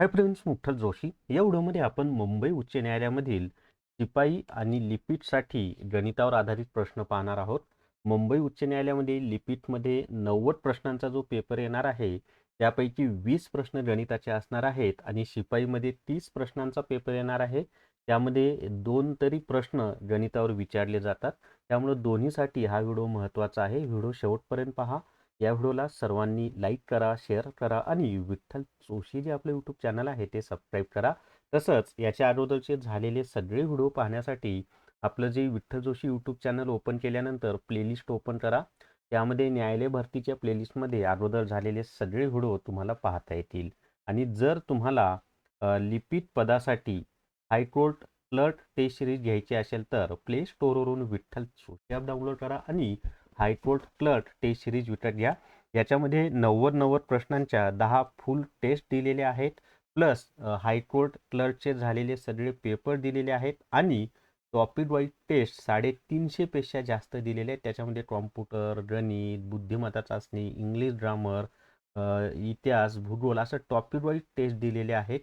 Hi friends, मुठ्ठल Joshi. या व्हिडिओमध्ये आपण मुंबई उच्च न्यायालयामधील शिपाई आणि लिपिकसाठी गणितावर आधारित प्रश्न पाहणार आहोत. मुंबई उच्च न्यायालयामध्ये लिपिकमध्ये 90 प्रश्नांचा जो पेपर येणार आहे त्यापैकी 20 प्रश्न गणिताचे असणार आहेत आणि शिपाईमध्ये 30 प्रश्नांचा पेपर येणार आहे. त्यामध्ये 2 तरी प्रश्न गणितावर विचारले जातात. त्यामुळे दोन्हीसाठी हा व्हिडिओ महत्त्वाचा आहे. व्हिडिओ शेवटपर्यंत पहा. या व्हिडिओला सर्वांनी लाईक करा, शेअर करा आणि विठ्ठल जोशी जे आपले यूट्यूब चॅनल आहे ते सबस्क्राईब करा. तसंच याच्या अगोदरचे झालेले सगळे व्हिडिओ पाहण्यासाठी आपलं जे Vitthal Joshi YouTube channel open केल्यानंतर प्लेलिस्ट ओपन करा. त्यामध्ये न्यायालय भरतीच्या प्लेलिस्टमध्ये अगोदर झालेले सगळे व्हिडिओ तुम्हाला पाहता येतील. आणि जर तुम्हाला लिपिक पदासाठी हायकोर्ट क्लर्क टेस्ट सिरीज घ्यायची असेल तर प्ले स्टोअरवरून विठ्ठल जोशी ॲप डाउनलोड करा आणि हायकोर्ट क्लर्क टेस्ट सिरीज विकत घ्या. याच्यामध्ये 90 प्रश्नांच्या 10 फुल टेस्ट दिलेले आहेत, प्लस हायकोर्ट क्लर्कचे झालेले सगळे पेपर दिलेले आहेत आणि टॉपिक वाईज टेस्ट 350 पेक्षा जास्त दिलेले आहेत. त्याच्यामध्ये कॉम्प्युटर, गणित, बुद्धिमत्ता चाचणी, इंग्लिश ग्रामर, इतिहास, भूगोल असं टॉपिक वाईज टेस्ट दिलेले आहेत.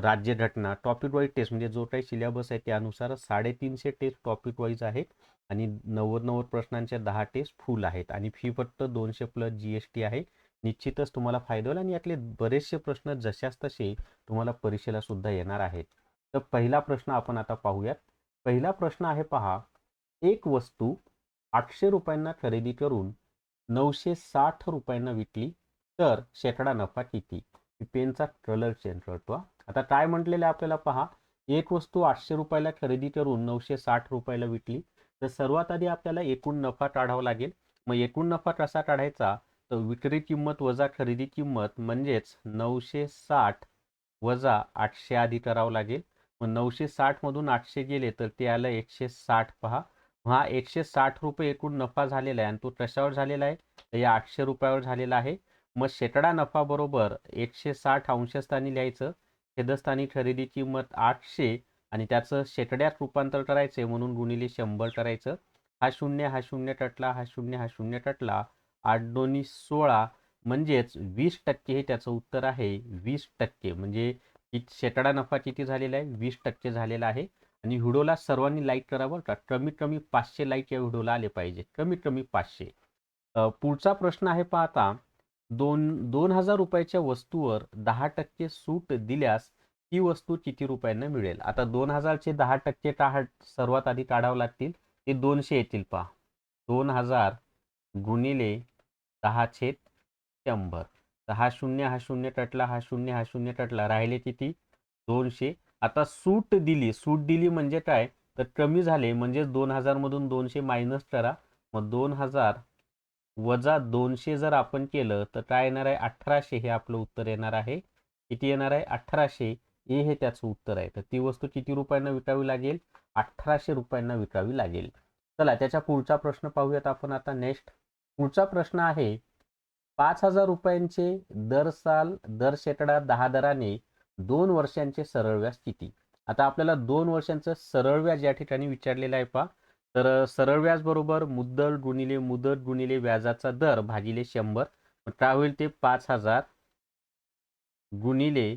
राज्यघटना टॉपिक वाईज टेस्ट म्हणजे जो काही सिलेबस आहे त्यानुसार 350 टेस्ट टॉपिक वाईज आहेत आणि 90 प्रश्नांच्या 10 टेस्ट फुल आहेत आणि फी फक्त 200 प्लस GST आहे. निश्चितच तुम्हाला फायदा होईल आणि यातले बरेचसे प्रश्न जशाच तसे तुम्हाला परीक्षेला सुद्धा येणार आहेत. तर पहिला प्रश्न आपण आता पाहूयात. पहिला प्रश्न आहे पहा. एक वस्तू 800 रुपयांना खरेदी करून 960 रुपयांना विकली तर शेकडा नफा किती? पेनचा कलर चेंज करतो. आता काय म्हटलेलं आहे आपल्याला पहा. एक वस्तू 800 रुपयाला खरेदी करून 960 रुपयाला विकली. तर सर्वात आधी आपल्याला एकूण नफा काढावा लागेल. मग एकूण नफा कसा काढायचा? तर विक्री किंमत वजा खरेदी किंमत म्हणजेच 960 वजा 800 आधी करावं लागेल. मग 960 मधून 800 गेले तर ते आलं 160. पहा, हा 160 रुपये एकूण नफा झालेला आहे आणि तो कशावर झालेला आहे? तर या 800 रुपयावर झालेला आहे. मग शेकडा नफा बरोबर 160 अंशस्थानी लिहायचं, छेदस्थानी खरेदी किंमत 800 आणि त्याचं शेकड्यात रूपांतर करायचे म्हणून गुणिले 100 करायचं. हा शून्य टटला, हा शून्य टटला, 8 दोन्ही 16 म्हणजेच 20% हे त्याचं उत्तर आहे. 20% म्हणजे शेकडा नफा किती झालेला आहे? 20% झालेला आहे. आणि व्हिडिओला सर्वांनी लाईक करा बरं का. कमीत कमी 500 लाईक या व्हिडिओला आले पाहिजे, कमीत कमी 500. पुढचा प्रश्न आहे पाहता. 2000 रुपयाच्या वस्तूवर 10% सूट दिल्यास ती वस्तू किती रुपयांना मिळेल? आता 2000चे 10% सर्वात आधी काढावं लागतील. ते 200 येतील पहा. 2000 गुणिले 10/100. तर हा शून्य टटला, हा शून्य टटला, राहिले किती? 200. आता सूट दिली म्हणजे काय? तर कमी झाले म्हणजे 2000 मधून 200 मायनस करा. मग 2000 वजा 200 जर आपण केलं तर काय येणार आहे? 1800 हे आपलं उत्तर येणार आहे. किती येणार आहे? 1800. हे त्याचं उत्तर आहे. तर ती वस्तू किती रुपयांना विकावी लागेल? 1800 रुपयांना विकावी लागेल. चला त्याच्या पुढचा प्रश्न पाहूयात आपण आता नेक्स्ट. पुढचा प्रश्न आहे. 5000 रुपयांचे दर शेकडा 10 दराने 2 वर्षांचे सरळ व्याज किती? आता आपल्याला 2 वर्षांचं सरळ व्याज या ठिकाणी विचारलेलं आहे पहा. तर सरळ व्याज बरोबर मुद्दल गुणिले मुदत गुणिले व्याजाचा दर भागिले 100. काय होईल ते? 5000 गुणिले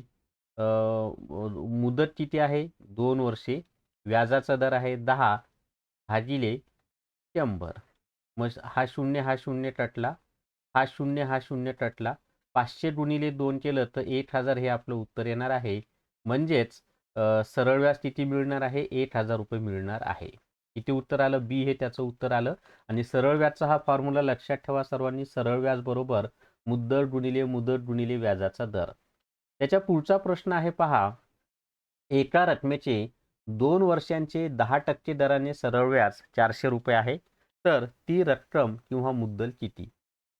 मुदत किती आहे? 2 वर्षे, व्याजाचा दर आहे 10 भागिले 100. मग हा शून्य टटला, हा शून्य टटला. 500 गुणिले 2 केलं तर 1000 हे आपलं उत्तर येणार आहे. म्हणजेच सरळ व्याज किती मिळणार आहे? 1000 रुपये मिळणार आहे. किती उत्तर आलं? बी हे त्याचं उत्तर आलं. आणि सरळ व्याजचा हा फॉर्म्युला लक्षात ठेवा सर्वांनी. सरळ व्याज बरोबर मुद्दल गुणिले मुदत गुणिले व्याजाचा दर. त्याच्या पुढचा प्रश्न आहे पहा. एका रकमेचे 2 वर्षांचे 10% दराने सरळ व्याज 400 रुपये आहे. तर ती रक्कम किंवा मुद्दल किती?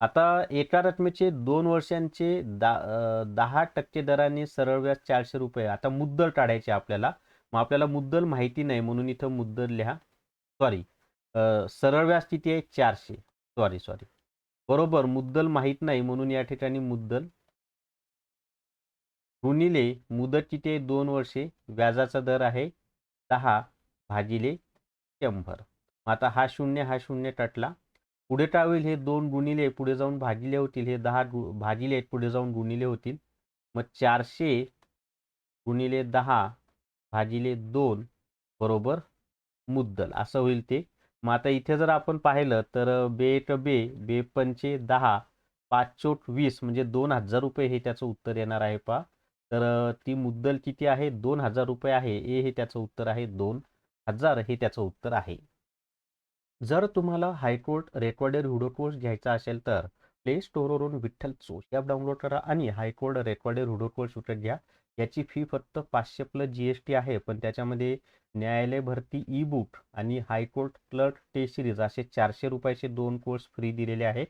आता एका रकमेचे 2 वर्षांचे 10% दराने सरळ व्याज 400 रुपये. आता मुद्दल काढायची आपल्याला. मग आपल्याला मुद्दल माहिती नाही म्हणून इथं मुद्दल लिहा. सॉरी, सरळ व्याज किती आहे? 400. सॉरी. बरोबर, मुद्दल माहित नाही म्हणून या ठिकाणी मुद्दल गुणिले मुदत किती आहे? 2 वर्षे, व्याजाचा दर आहे 10 भागिले 100. आता हा शून्य टटला. पुढे काय होईल? हे 2 गुणिले पुढे जाऊन भागिले होतील. हे 10 भागिले पुढे जाऊन गुणिले होतील. मग 400 गुणिले 10 भागिले 2 बरोबर मुद्दल असं होईल ते. मग आता इथे जर आपण पाहिलं तर बे बे बे पंचे 10 5 चोट 20 म्हणजे 2000 रुपये हे त्याचं उत्तर येणार आहे पहा. तर ती मुद्दल किती आहे 2000 रुपये आहे. हे त्याचं उत्तर आहे 2000 हे त्याचं उत्तर आहे. जर तुम्हाला हायकोर्ट रेकॉर्डेड व्हिडिओ कोर्स घ्यायचा असेल तर प्ले स्टोअरवरून विठ्ठल चोश ॲप डाउनलोड करा आणि हायकोर्ट रेकॉर्डेड व्हिडिओ कोर्स विकत घ्या. याची फी फक्त 500 प्लस GST आहे, पण त्याच्यामध्ये न्यायालय भरती ई बुक आणि हायकोर्ट क्लर्क टेस्ट सिरीज असे 400 रुपयाचे 2 कोर्स फ्री दिलेले आहेत.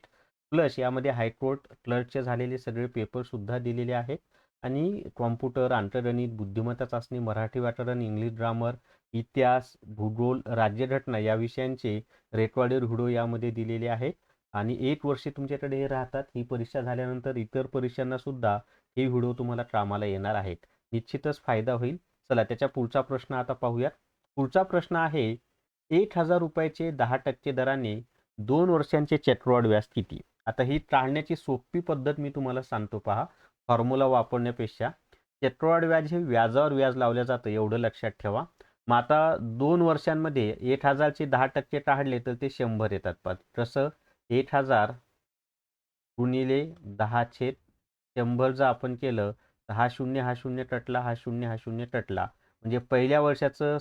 प्लस यामध्ये हायकोर्ट क्लर्कचे झालेले सगळे पेपर सुद्धा दिलेले आहेत आणि कॉम्प्युटर, अंतर्गणित, बुद्धिमत्ता चाचणी, मराठी व्याकरण, इंग्लिश ग्रामर, इतिहास, भूगोल, राज्यघटना या विषयांचे रेकॉर्डेड व्हिडिओ यामध्ये दिलेले आहेत. आणि 1 वर्ष तुमच्याकडे हे राहतात. ही परीक्षा झाल्यानंतर इतर परीक्षांना सुद्धा हे व्हिडिओ तुम्हाला कामाला येणार आहेत. निश्चितच फायदा होईल. चला त्याच्या पुढचा प्रश्न आता पाहूयात. पुढचा प्रश्न आहे 1000 रुपयाचे 10% दराने 2 वर्षांचे चक्रवाढ व्याज किती? आता ही टाळण्याची सोपी पद्धत मी तुम्हाला सांगतो पहा. फॉर्म्युला वापरण्यापेक्षा चक्रवाढ व्याज हे व्याजावर व्याज लावलं जातं एवढं लक्षात ठेवा. मग आता 2 वर्षांमध्ये 1000चे 10% काढले तर ते 100 येतात पहा. कसं 1000 गुणिले 10/100 जर आपण केलं तर हा शून्य कटला, हा शून्य कटला. म्हणजे पहिल्या वर्षाचं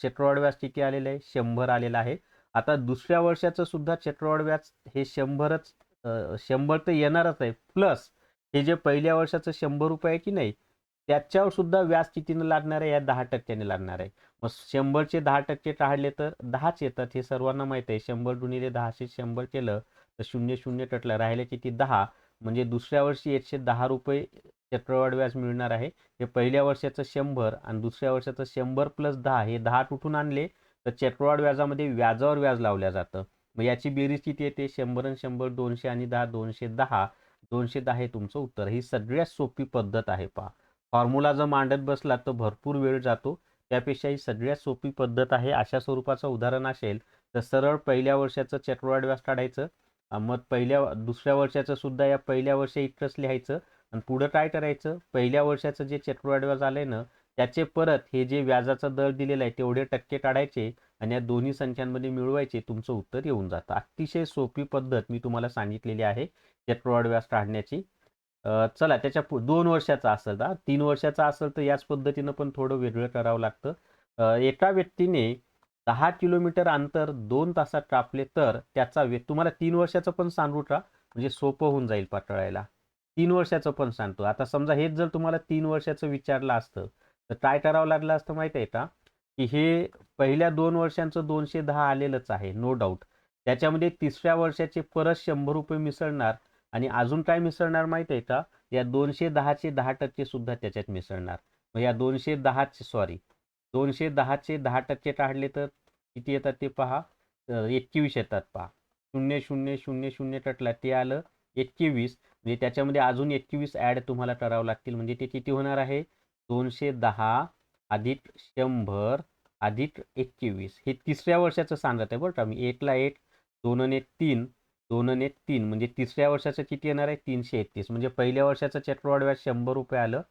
चक्रवाढ व्याज किती आलेलं आहे 100 आलेलं आहे. आता दुसऱ्या वर्षाचं सुद्धा चक्रवाढ व्याज हे 100च 100 तर येणारच आहे. प्लस हे जे पहिल्या वर्षाचं 100 रुपये आहे की नाही त्याच्यावर सुद्धा व्याज कितीनं लागणार आहे या 10%ने लागणार आहे. मग 100चे 10% काढले तर 10च येतात. हे सर्वांना माहित आहे. 100 गुणिले 10 100 केलं तर शून्य कटलं राहिले किती 10. म्हणजे दुसऱ्या वर्षी 110 रुपये चक्रवाढ व्याज मिळणार आहे. हे पहिल्या वर्षाचं 100 आणि दुसऱ्या वर्षाचं 100 प्लस 10 हे 10 कुठून आणले तर चक्रवाढ व्याजामध्ये व्याजावर व्याज लावल्या जातं. मग याची बेरीज किती येते 100 आणि 100 200 आणि 10 210 210 हे तुमचं उत्तर. ही सगळ्यात सोपी पद्धत आहे पहा. फॉर्म्युला जर मांडत बसला तर भरपूर वेळ जातो. त्यापेक्षा ही सगळ्यात सोपी पद्धत आहे. अशा स्वरूपाचं उदाहरण असेल तर सरळ पहिल्या वर्षाचं चक्रवाढ व्याज काढायचं. मग दुसऱ्या वर्षाचं सुद्धा या पहिल्या वर्षी इतकंच लिहायचं आणि पुढं काय करायचं पहिल्या वर्षाचं जे चक्रवाढ व्याज आलंय ना त्याचे परत हे जे व्याजाचा दर दिलेला आहे तेवढे टक्के काढायचे आणि या दोन्ही संख्यांमध्ये मिळवायचे. तुमचं उत्तर येऊन जातं. अतिशय सोपी पद्धत मी तुम्हाला सांगितलेली आहे चक्रवाढ व्याज काढण्याची. चला त्याच्या 2 वर्षाचा असेल 3 वर्षाचा असेल तर याच पद्धतीनं पण थोडं वेगळं करावं लागतं. एका व्यक्तीने 10 किलोमीटर अंतर 2 तासात कापले तर त्याचा वेग तुम्हाला 3 वर्षाचं पण सांगू का म्हणजे सोपं होऊन जाईल पाठवायला. 3 वर्षाचं पण सांगतो. आता समजा हेच जर तुम्हाला 3 वर्षाचं विचारलं असतं तर काय करावं लागलं असतं माहिती आहे का की हे पहिल्या 2 वर्षांचं 210 आलेलंच आहे नो डाऊट. त्याच्यामध्ये तिसऱ्या वर्षाचे परत 100 रुपये मिसळणार आणि अजून काय मिसळणार माहिती आहे का या 210चे 10% सुद्धा त्याच्यात मिसळणार. मग या 210चे 10% काढले तर किती येतात ते पहा 21 येतात पहा. 0000 कटला ते आलं 21. म्हणजे त्याच्यामध्ये अजून 21 ऍड तुम्हाला करावं लागतील. म्हणजे ते किती होणार आहे 210 अधिक 100 अधिक 21. हे तिसऱ्या वर्षाचं सांगत आहे बरं का मी. 1 ला 1 2 आणि 1 3 2 आणि 1 3 म्हणजे तिसऱ्या वर्षाचं किती येणार आहे 331. म्हणजे पहिल्या वर्षाचं चक्रवाढ व्याज 100 रुपये आलं,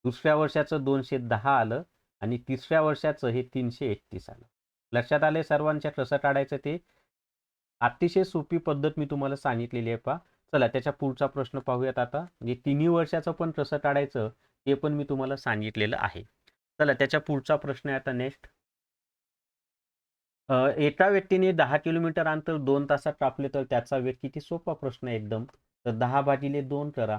दुसऱ्या वर्षाचं 210 आलं आणि तिसऱ्या वर्षाचं हे 331 आलं. लक्षात आलंय सर्वांच्या कसं काढायचं ते. अतिशय सोपी पद्धत मी तुम्हाला सांगितलेली आहे पहा. चला त्याच्या पुढचा प्रश्न पाहूयात आता. म्हणजे तिन्ही वर्षाचं पण कसं काढायचं ते पण मी तुम्हाला सांगितलेलं आहे. चला त्याच्या पुढचा प्रश्न आहे आता नेक्स्ट. एका व्यक्तीने 10 किलोमीटर अंतर 2 तासात कापले तर त्याचा वेग किती? सोपा प्रश्न आहे एकदम. तर 10/2 करा.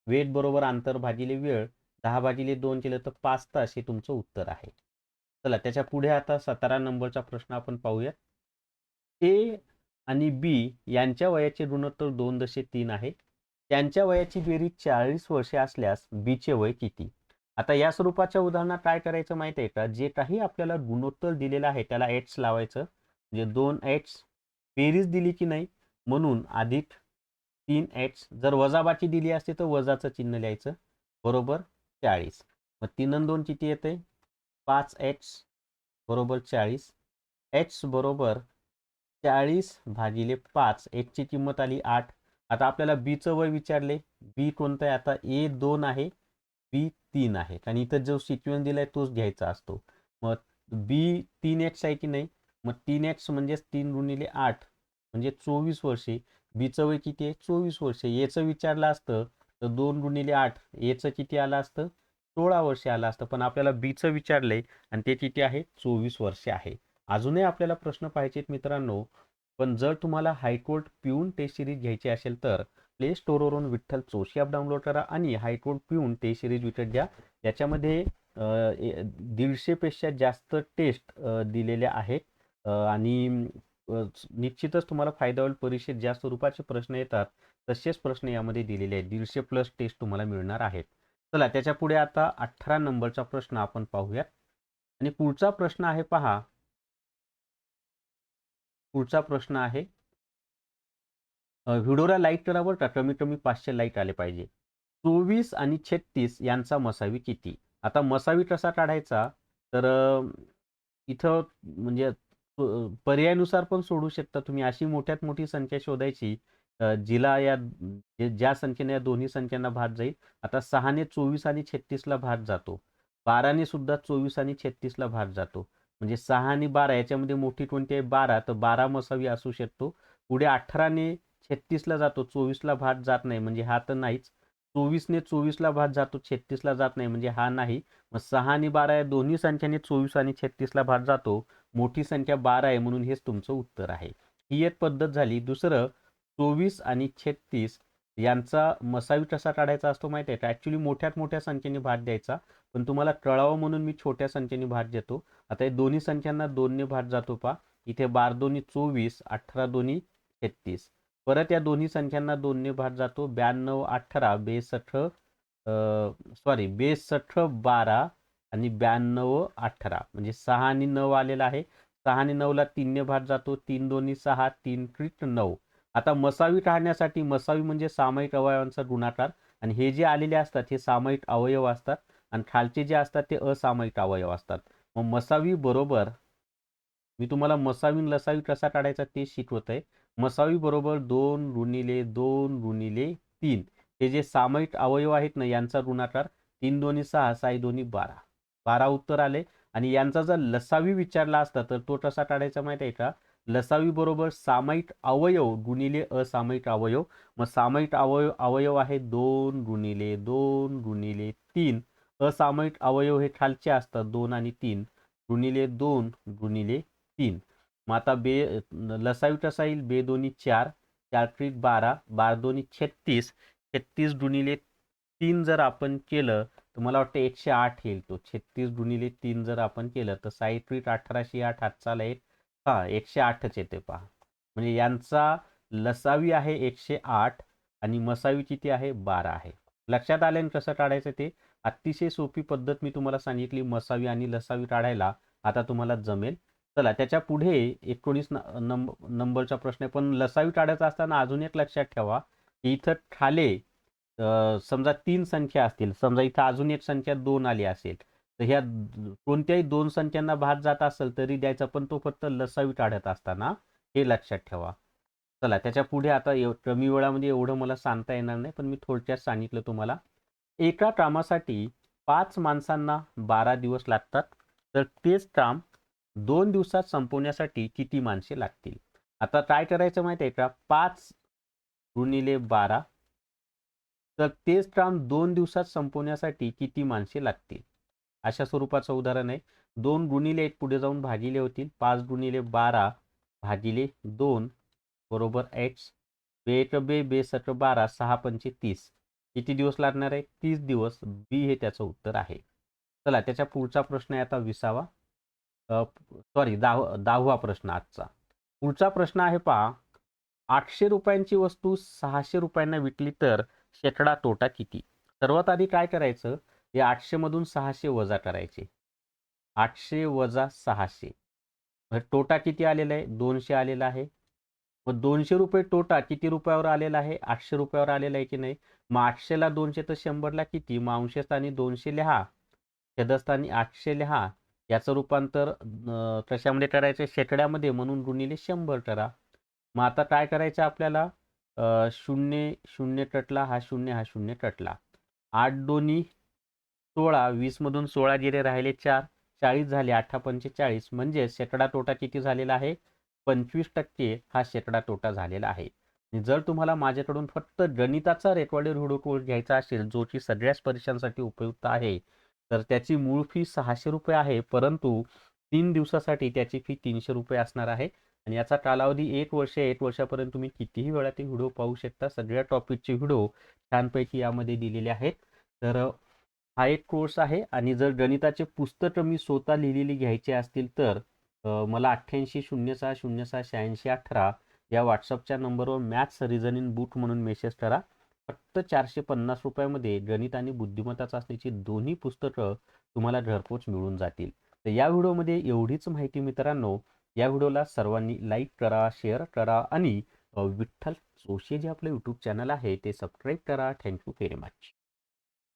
वेग बरोबर अंतर भागिले वेळ 10/2 केलं तर 5 तास हे तुमचं उत्तर आहे. चला त्याच्या पुढे आता 17 नंबरचा प्रश्न आपण पाहूया. ए आणि बी यांच्या वयाचे गुणोत्तर 2.3 आहे. त्यांच्या वयाची बेरीज 40 वर्षे असल्यास बीचे वय किती? आता या स्वरूपाच्या उदाहरणात काय करायचं माहिती आहे का जे काही आपल्याला गुणोत्तर दिलेलं आहे त्याला एच लावायचं. म्हणजे 2h बेरीज दिली की नाही म्हणून अधिक 3h. जर वजाबाकी दिली असते तर वजाचं चिन्ह लिहायचं बरोबर 40. मग 3 आणि 2 किती येते 5h बरोबर 40. h बरोबर 40/5. h ची किंमत आली 8. आता आपल्याला बी चं वय विचारले. बी कोणतं आहे आता A 2 आहे, बी 3 आहे, आणि इथं जो सिक्वेन्स दिलाय तोच घ्यायचा असतो. मग बी 3x आहे की नाही, मग 3x म्हणजे 3 × 8 म्हणजे 24 वर्षे. बीचं वय किती आहे? 24 वर्षे. एचं विचारलं असतं तर 2 × 8 एचं किती आलं असतं? 16 वर्षे आलं असतं. पण आपल्याला बीचं विचारलंय आणि ते किती आहे? 24 वर्षे आहे. अजूनही आपल्याला प्रश्न पाहिजेत मित्रांनो. पण जर तुम्हाला हायकोर्ट पिऊन टेस्ट सिरीज घ्यायची असेल तर प्ले स्टोअरवरून विठ्ठल जोशी ॲप डाउनलोड करा आणि हायकोर्ट पिऊन टेस्ट सिरीज विकत घ्या. याच्यामध्ये 150 पेक्षा जास्त टेस्ट दिलेल्या आहेत, आणि निश्चितच तुम्हाला फायदा होईल. परीक्षेत ज्या स्वरूपाचे प्रश्न येतात तसेच प्रश्न यामध्ये दिलेले आहेत. 150+ टेस्ट तुम्हाला मिळणार आहेत. चला त्याच्या पुढे आता 18 नंबरचा प्रश्न आपण पाहूयात. आणि पुढचा प्रश्न आहे पहा. पुढचा प्रश्न आहे, व्हिडिओला लाईक करा बरं का, कमीत कमी 500 लाईक आले पाहिजे. 24 आणि 36 यांचा मसावी किती? आता मसावी कसा काढायचा तर इथं म्हणजे पर्यायानुसार पण सोडू शकता तुम्ही. अशी मोठ्यात मोठी संख्या शोधायची जिला ज्या संख्येने या दोन्ही संख्यांना भाग जाईल. आता 6ने 24 आणि 36ला भाग जातो. 12ने सुद्धा 24 आणि 36ला भाग जातो. म्हणजे 6 आणि 12 याच्यामध्ये मोठी कोणती आहे? 12. तर 12 मसावी असू शकतो. पुढे 18ने 36ला जातो, 24ला भाग जात नाही, म्हणजे हा तर नाहीच. 24ने 24ला भाग जातो, 36ला जात नाही, म्हणजे हा नाही. मग 6 आणि 12 या दोन्ही संख्याने 24 आणि 36ला भाग जातो. मोठी संख्या 12 आहे म्हणून हेच तुमचं उत्तर आहे. ही एक पद्धत झाली. दुसरं, 24 आणि 36 यांचा मसावी कसा काढायचा असतो माहिती आहे का? ॲक्च्युली मोठ्यात मोठ्या संख्येने भाग द्यायचा, पण तुम्हाला कळावं म्हणून मी छोट्या संख्येने भाग देतो. आता हे दोन्ही संख्यांना 2ने भाग जातो पहा. इथे 12 दोन्ही 24, 18 दोन्ही 36. परत या दोन्ही संख्यांना 2ने भाग जातो. 92 18 62 12 आणि 92 18 म्हणजे 6 आणि 9 आलेला आहे. 6 आणि 9ला 3ने भाग जातो. 3 दोन्ही 6, 3 त्रिक 9. आता मसावी काढण्यासाठी, मसावी म्हणजे सामायिक अवयवांचा गुणाकार, आणि हे जे आलेले असतात हे सामायिक अवयव असतात, आणि खालचे जे असतात ते असामायिक अवयव असतात. मग मसावी बरोबर, मी तुम्हाला मसावी आणि लसावी कसा काढायचा ते शिकवत आहे. मसावी बरोबर 2 गुणिले 2 गुणिले 3. हे जे सामायिक अवयव आहेत ना यांचा गुणाकार. 3 दोन्ही 6, 6 दोन्ही 12. 12 उत्तर आले. आणि यांचा जर लसावी विचारला असता तर तो कसा काढायचा माहिती आहे का? लसावी बरोबर सामायिक अवयव गुणिले असामायिक अवयव. मग सामायिक अवयव आहे 2 गुणिले 2 गुणिले 3. असामायिक अवयव हे खालचे असतात 2 आणि 3 गुणिले 2 गुणिले 3. मग आता लसावी कसा येईल? बे दोन्ही 4, 4 त्रिक 12, 12 दोन्ही 36. 36 गुणिले 3 जर आपण केलं तर मला वाटतं 108 येईल तो. 36 गुणिले 3 जर आपण केलं तर 6 त्रिक 1808 हातचाला 1. हा 108च येते पहा. म्हणजे यांचा लसावी आहे 108 आणि मसावी किती आहे? 12 आहे. लक्षात आले कसं काढायचं ते? अतिशय सोपी पद्धत मी तुम्हाला सांगितली मसावी आणि लसावी काढायला. आता तुम्हाला जमेल. चला त्याच्या पुढे 19 नंबरचा प्रश्न आहे. पण लसावी काढायचा असताना अजून एक लक्षात ठेवा की इथं खाले समजा 3 संख्या असतील, समजा इथं अजून एक संख्या 2 आली असेल, तर ह्या कोणत्याही 2 संख्यांना भाग जात असेल तरी द्यायचा, पण तो फक्त लसावी काढत असताना, हे लक्षात ठेवा. चला त्याच्या पुढे आता कमी वेळामध्ये एवढं मला सांगता येणार नाही, पण मी थोडक्यात सांगितलं तुम्हाला. एका कामासाठी 5 माणसांना 12 दिवस लागतात, तर तेच काम 2 दिवसात संपवण्यासाठी किती माणसे लागतील? आता काय करायचं माहिती आहे का? 5 गुणिले 12, तर तेच काम 2 दिवसात संपवण्यासाठी किती माणसे लागतील? अशा स्वरूपाचं उदाहरण आहे. 2 गुणिले 1 पुढे जाऊन भागिले होतील. 5 गुणिले 12 भागिले 2 बरोबर x. बे 12, 6 पंचे 30. किती दिवस लागणार आहे? 30 दिवस. बी हे त्याचं उत्तर आहे. चला त्याच्या पुढचा प्रश्न आहे आता 20वा. सॉरी 10वा प्रश्न आजचा. पुढचा प्रश्न आहे पहा. 800 रुपयांची वस्तू 600 रुपयांना विकली तर शेकडा तोटा किती? सर्वात आधी काय करायचं? या 800 मधून 600 वजा करायचे. 800 वजा 600. तोटा किती आलेला आहे? 200 आलेला आहे. मग 200 रुपये तोटा किती रुपयावर आलेला आहे? 800 रुपयावर आलेला आहे की नाही? मग 800ला 200 तर 100ला किती? मग अंशस्थानी 200 लिहा, छेदस्थानी 800 लिहा. याचं रूपांतर कशामध्ये करायचं? शेकड्यामध्ये, म्हणून गुणिले 100 करा. मग आता काय करायचं आपल्याला? 0 0 कटला, हा 0 हा 0 कटला. 8 दोन्ही 16, 20 मधून 16 गेले, राहिले 4, 40 झाले, 8 पंचे 40, म्हणजे शेकडा तोटा किती झालेला आहे? 25% हा शेकडा तोटा झालेला आहे. आणि जर तुम्हाला माझ्याकडून फक्त गणिताचा रेकॉर्डेड व्हिडिओ कोर्स घ्यायचा असेल, जो की सगळ्याच परीक्षांसाठी उपयुक्त आहे, तर त्याची मूळ फी ₹600 आहे, परंतु 3 दिवसासाठी त्याची फी ₹300 असणार आहे. आणि याचा कालावधी 1 वर्ष आहे. 1 वर्षापर्यंत तुम्ही कितीही वेळा ते व्हिडिओ पाहू शकता. सगळ्या टॉपिकचे व्हिडिओ छानपैकी यामध्ये दिलेले आहेत. तर हा एक कोर्स आहे. आणि जर गणिताचे पुस्तकं मी स्वतः लिहिलेली घ्यायची असतील तर मला 8806068618 या व्हॉट्सअपच्या नंबरवर मॅथ्स रिझनिंग बुक म्हणून मेसेज करा. फक्त ₹450 गणित आणि बुद्धिमत्ता चाचणीची दोन्ही पुस्तकं तुम्हाला घरपोच मिळून जातील. तर या व्हिडिओमध्ये एवढीच माहिती मित्रांनो. या व्हिडिओला सर्वांनी लाईक करा, शेअर करा आणि विठ्ठल जोशी जे आपलं यूट्यूब चॅनल आहे ते सबस्क्राईब करा. Thank you very much.